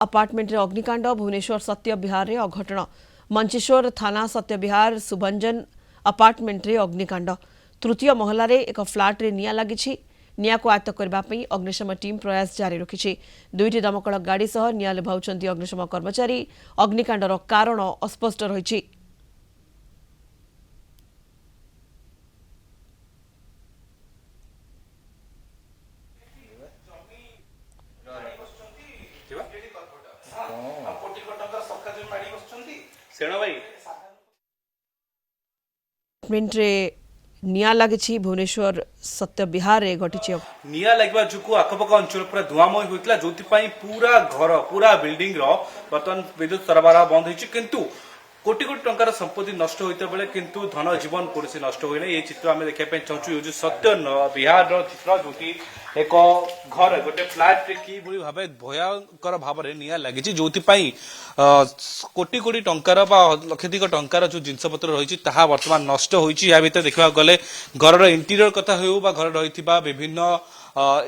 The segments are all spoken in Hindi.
अपार्टमेंट अग्निकांड भुवनेश्वर सत्य विहार अघटन मंचेश्वर थाना सत्य विहार सुभंजन अपार्टमेंट अग्निकांड तृतीय महलार एक फ्लाट रे निया लगी निया को आयत्त करने अग्निशम टीम प्रयास जारी रखी दुईटी दमकल गाड़ी सह निया लिभाउछंती अग्निशम कर्मचारी अग्निकांडर कारण अस्पष्ट रही। निया लगी भुवनेश्वर सत्य विहार घटी निया लगे जो आखपाख अंचल पूरा धुआंमय होता जो पूरा घर पूरा बिल्डिंग बर्तमान विद्युत सरबराह बंद हो किंतु कोटी कोटी टंकार संपत्ति नष्ट होता बेले किंतु धन जीवन कौन नष्ट होना ये चित्र आम देखा चाहूँ ये सत्य विहार चित्र जो एक घर गोटे फ्लाट कि भाव भयंकर भाव में निया लगी जो कोटी कोटी टंकार लक्षाधिक टंकार जो जिनपतर रही बर्तमान नष्ट होता देखा गले घर इंटीरियर कथा हो घर रही विभिन्न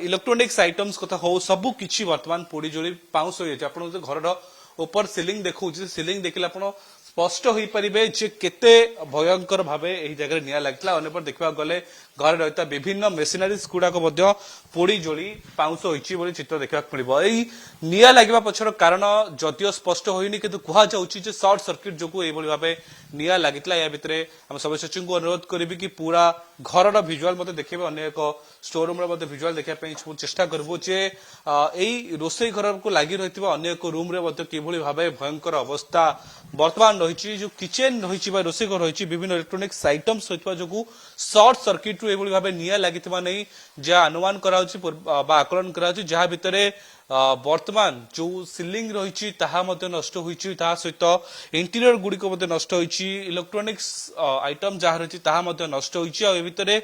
इलेक्ट्रोनिक्स आइटम्स कथा हो सबू किसी बर्तमान पोड़ी जोड़ी पाउंस हो जाए आप घर ऊपर सिलिंग देखा सिलिंग देखिले आप स्पष्ट हो पारे जे केते भयंकर भाव यही जगह निया लगी अनेपर देखा गले घर रही विभिन्न मेसिनारीज गुड़ाक पोड़ी जोड़ी पाउंस होती चित्र देखा मिल निया लगे पछर कारण जदियो स्पष्ट होनी कि कहुचे सर्ट सर्किट जो भाव निया लगी या भितर आम सब सचिव को अनुरोध करी कि पूरा घर भिजुआल मत देखिए अन्य एक स्टोर रूम भिजुआल देखा चेष्टा करूँ जे यही रोसई घर को लगी रही अन्य एक रूम कि भाव भयंकर अवस्था बर्तमान रही जो किचेन रही रोसई घर रही विभिन्न इलेक्ट्रोनिक्स आइटम्स होता जो सर्ट सर्किट रू भाव निया लगी नहीं जहाँ अनुमान आकलन करा भितर वर्तमान जो सिलिंग रही नष्ट होती सहित इंटीरियर गुड़िक नष्ट होती इलेक्ट्रोनिक्स आइटम जहाँ रही नष्ट होती भितर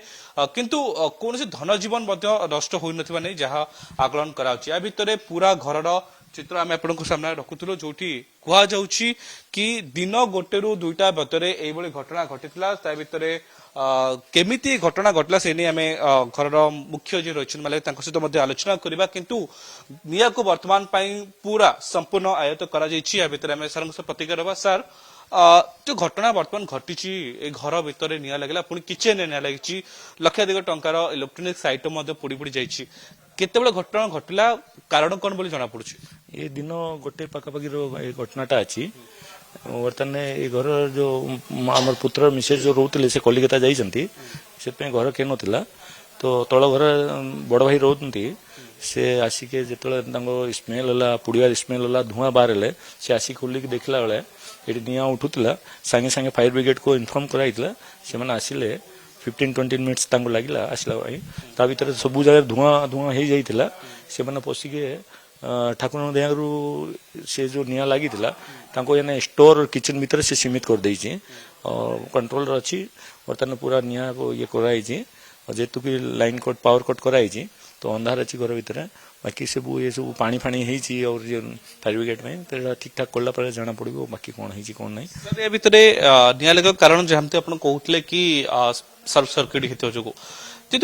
किंतु कौन धन जीवन नष्ट हो नहीं जहाँ आकलन करा भितर पूरा घर चित्र आम आप सामने रखुलु जो कहुच्छी कि दिन गोटे रु दुईटा भितर यही घटना घटी भितर केमिति घटना घटला से नहीं आम घर मुख्य जी रही माले सहित आलोचना करवा किंतु निया को वर्तमान पूरा संपूर्ण आयत्त करा भितर आम सर प्रतिक्रिया रहा सर जो घटना वर्तमान घटी घर भितर निया लगे पुणी किचेन निया लगी लक्षाधिक टंकार इलेक्ट्रोनिक्स आइटम पोड़ी पोड़ी जाइए केते घटना घटला कारण कौन बोली जना पड़ुछि ये दिन गोटे पाखापाखि घटनाटा अच्छी बर्तमान ये घर जो आम पुत्र मिसेज जो रोते से कलिकता जाइए से घर किए नाला तो तल घर बड़ भाई रोती से आसिके जो स्मेल है पुड़िया स्मेल है धुआं बाहर है से आसिक खोलिक देखला बेले ये निया उठूला सागे सागे फायर ब्रिगेड को इनफर्म कराइला से आसिले 15-20 मिनिट्स लगे आसला ता भर सबू जगह धुआं धुआं हो जाता से पशिके ठाकुर दयारू से जो निया लगी ये स्टोर किचन भीतर से सीमित कर देछि कंट्रोल अच्छी बर्तमान पूरा निया को ये कराई जेतु कि लाइन कट पावर कट कराई तो अंधार अच्छी घर भितर बाकी सब ये सब पानी फाणी होती और फायर ब्रिगेड में तो ठीक ठाक कला पर जाना पड़ो बाकी कौन है कौन नहीं सर ये भितर निया लगे कारण जहाँ आप कहते कि सर्ट सर्किट होता जो जी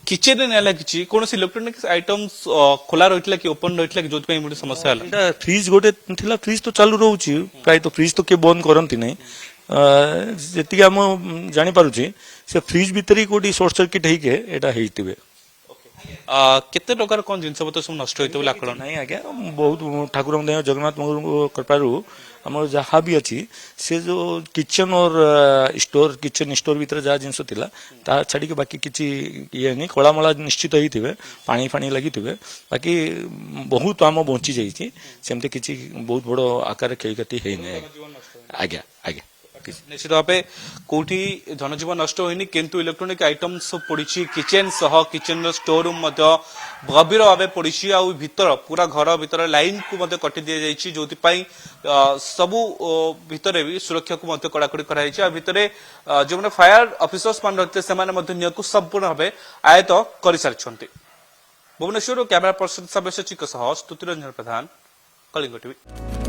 किचेन निया लगी कौन इलेक्ट्रोनिक्स आइटम्स खोला रही कि ओपन रही कि जो समस्या है फ्रिज गोटे फ्रिज तो चालू रोचे प्राय तो फ्रिज तो किए बंद करती ना जी आम जापारे से फ्रिज भितर कोटी सर्ट सर्किट होते केते टकार कौन जिनस पत्र सब नष्ट होते आकलन नहीं आज्ञा बहुत ठाकुर जगन्नाथ कृपारू आम जहाँ भी अच्छी से जो किचन और स्टोर किचन स्टोर भीतर जहाँ जिनस था छाड़ी बाकी किसी ये नहीं कलामला निश्चित होते पानी फाणी लगी बाकी बहुत आम बंची जामती किसी बहुत बड़ आकार क्षयक्षति है आज्ञा आज्ञा निश्चित भाव कौटी धनजीवन नष्ट होनी किंतु इलेक्ट्रोनिक आइटम्स पड़ी किचेन सह किचेन स्टोर रूम गभीर भाव पड़ी भीतर पूरा घर भीतर लाइन को कटि दि जाइए जो सबू भितर भी सुरक्षा को कड़ाकड़ी कराई भितर जो मैंने फायर ऑफिसर्स मान रही से संपूर्ण भाव आयत्त कर सारी भुवनेश्वर कैमरा पर्सन सर्वेश चिक स्तुतिरंजन प्रधान कलिंग टीवी।